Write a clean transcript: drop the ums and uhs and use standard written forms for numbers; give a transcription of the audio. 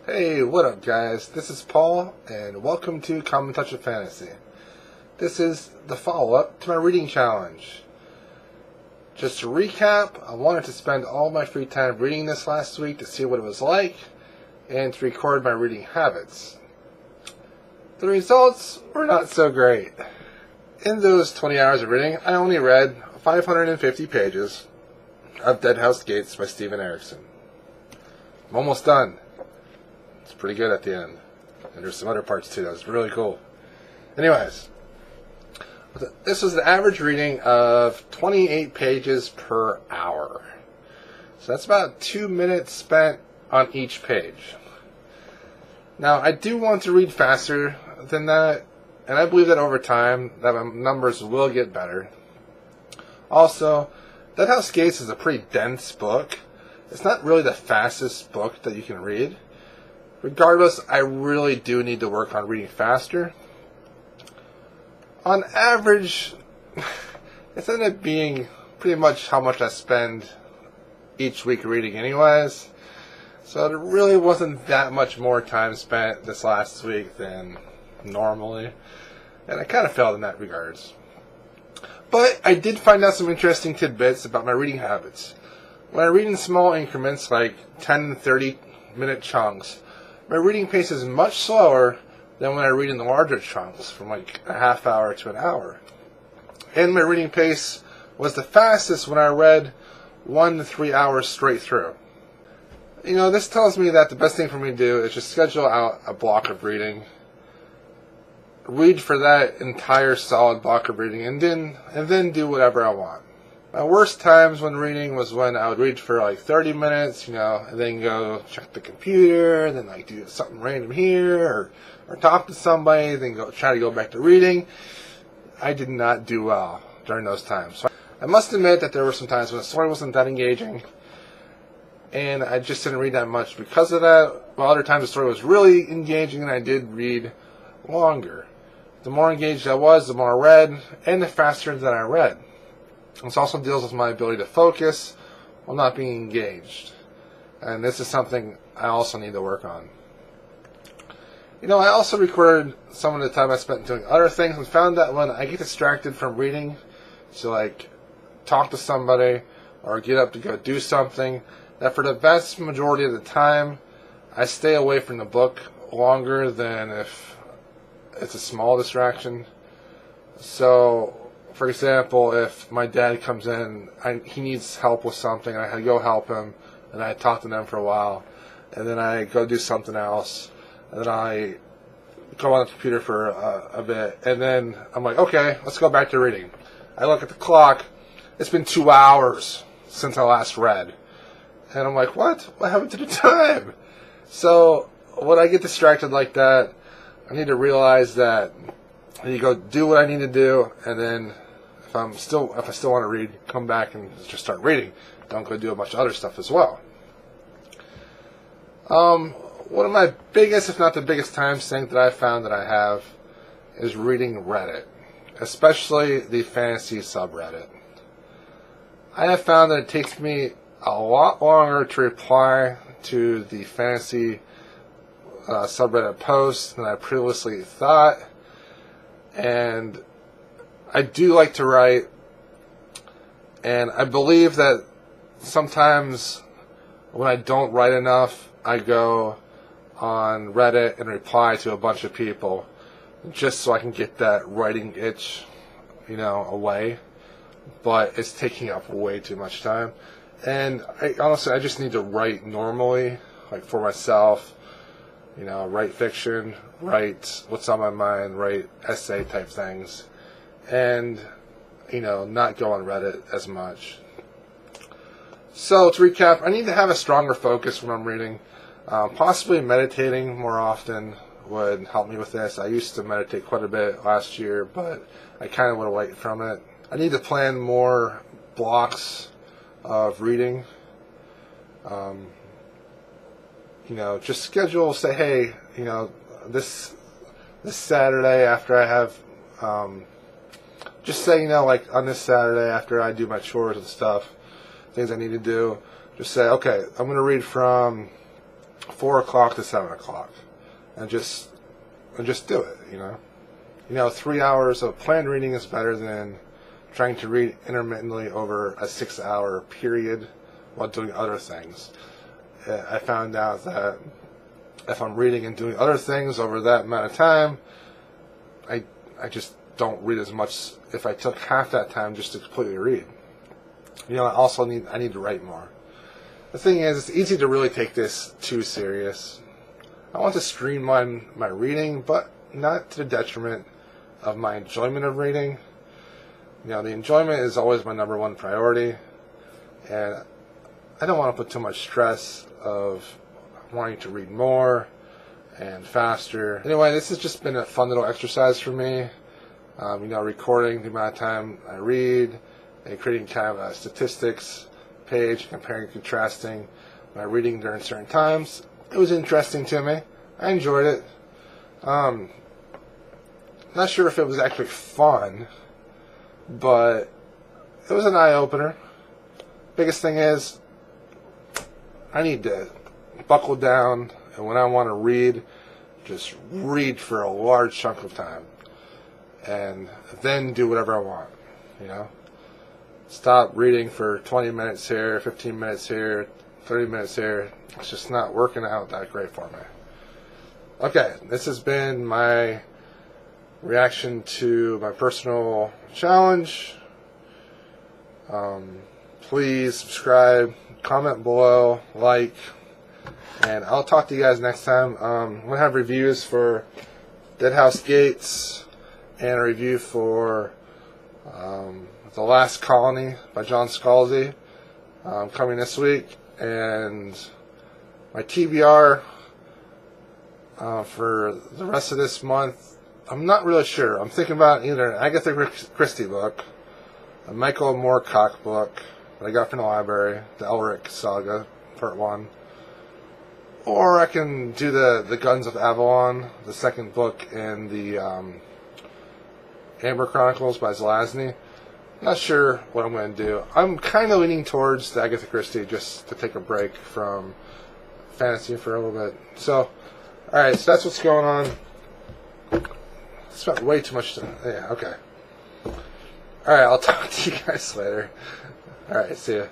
Hey, what up guys? This is Paul, and welcome to Common Touch of Fantasy. This is the follow-up to my reading challenge. Just to recap, I wanted to spend all my free time reading this last week to see what it was like, and to record my reading habits. The results were not so great. In those 20 hours of reading, I only read 550 pages of Deadhouse Gates by Steven Erikson. I'm almost done. It's pretty good at the end. And there's some other parts too that was really cool. Anyways, this was an average reading of 28 pages per hour. So that's about 2 minutes spent on each page. Now, I do want to read faster than that, and I believe that over time that my numbers will get better. Also, Deadhouse Gates is a pretty dense book. It's not really the fastest book that you can read. Regardless, I really do need to work on reading faster. On average, it's ended up being pretty much how much I spend each week reading anyways. So there really wasn't that much more time spent this last week than normally. And I kind of failed in that regards. But I did find out some interesting tidbits about my reading habits. When I read in small increments like 10 and 30 minute chunks, my reading pace is much slower than when I read in the larger chunks, from like a half hour to an hour. And my reading pace was the fastest when I read 1 to 3 hours straight through. You know, this tells me that the best thing for me to do is just schedule out a block of reading, read for that entire solid block of reading, and then do whatever I want. My worst times when reading was when I would read for like 30 minutes, and then go check the computer, then like do something random here, or talk to somebody, then try to go back to reading. I did not do well during those times. So I must admit that there were some times when the story wasn't that engaging, and I just didn't read that much because of that. While other times the story was really engaging and I did read longer. The more engaged I was, the more I read, and the faster that I read. This also deals with my ability to focus while not being engaged. And this is something I also need to work on. I also recorded some of the time I spent doing other things, and found that when I get distracted from reading, to like talk to somebody or get up to go do something, that for the vast majority of the time, I stay away from the book longer than if it's a small distraction. So, for example, if my dad comes in, he needs help with something, I go help him, and I talk to them for a while, and then I go do something else, and then I go on the computer for a bit, and then I'm like, okay, let's go back to reading. I look at the clock, it's been 2 hours since I last read, and I'm like, what happened to the time? So, when I get distracted like that, I need to realize that I need to go do what I need to do, and then if I still want to read, come back and just start reading. Don't go do a bunch of other stuff as well. One of my biggest, if not the biggest, time sink that I found that I have is reading Reddit, especially the fantasy subreddit. I have found that it takes me a lot longer to reply to the fantasy subreddit posts than I previously thought. And I do like to write, and I believe that sometimes when I don't write enough, I go on Reddit and reply to a bunch of people just so I can get that writing itch, away. But it's taking up way too much time. And honestly, I just need to write normally, like for myself, write fiction, write what's on my mind, write essay type things, and, not go on Reddit as much. So, to recap, I need to have a stronger focus when I'm reading. Possibly meditating more often would help me with this. I used to meditate quite a bit last year, but I kind of went away from it. I need to plan more blocks of reading. Just schedule, say, hey, this Saturday after I have, just say, like on this Saturday after I do my chores and stuff, things I need to do, just say, okay, I'm going to read from 4 o'clock to 7 o'clock, and just do it. 3 hours of planned reading is better than trying to read intermittently over a 6-hour period while doing other things. I found out that if I'm reading and doing other things over that amount of time, I just don't read as much if I took half that time just to completely read. I need to write more. The thing is, it's easy to really take this too serious. I want to streamline my reading, but not to the detriment of my enjoyment of reading. The enjoyment is always my number one priority, and I don't want to put too much stress of wanting to read more and faster. Anyway, this has just been a fun little exercise for me. Recording the amount of time I read and creating kind of a statistics page, comparing and contrasting my reading during certain times. It was interesting to me. I enjoyed it. Not sure if it was actually fun, but it was an eye-opener. Biggest thing is, I need to buckle down, and when I want to read, just read for a large chunk of time, and then do whatever I want. Stop reading for 20 minutes here, 15 minutes here, 30 minutes here. It's just not working out that great for me. Okay, this has been my reaction to my personal challenge. Please subscribe, comment below, like, and I'll talk to you guys next time. I'm going to have reviews for Deadhouse Gates and a review for The Last Colony by John Scalzi coming this week, and my TBR for the rest of this month, I'm not really sure. I'm thinking about either an Agatha Christie book, a Michael Moorcock book that I got from the library, the Elric Saga, Part 1, or I can do the Guns of Avalon, the second book in the Amber Chronicles by Zelazny. Not sure what I'm going to do. I'm kind of leaning towards the Agatha Christie just to take a break from fantasy for a little bit. So, alright, so that's what's going on. Spent way too much time. Yeah, okay. Alright, I'll talk to you guys later. Alright, see ya.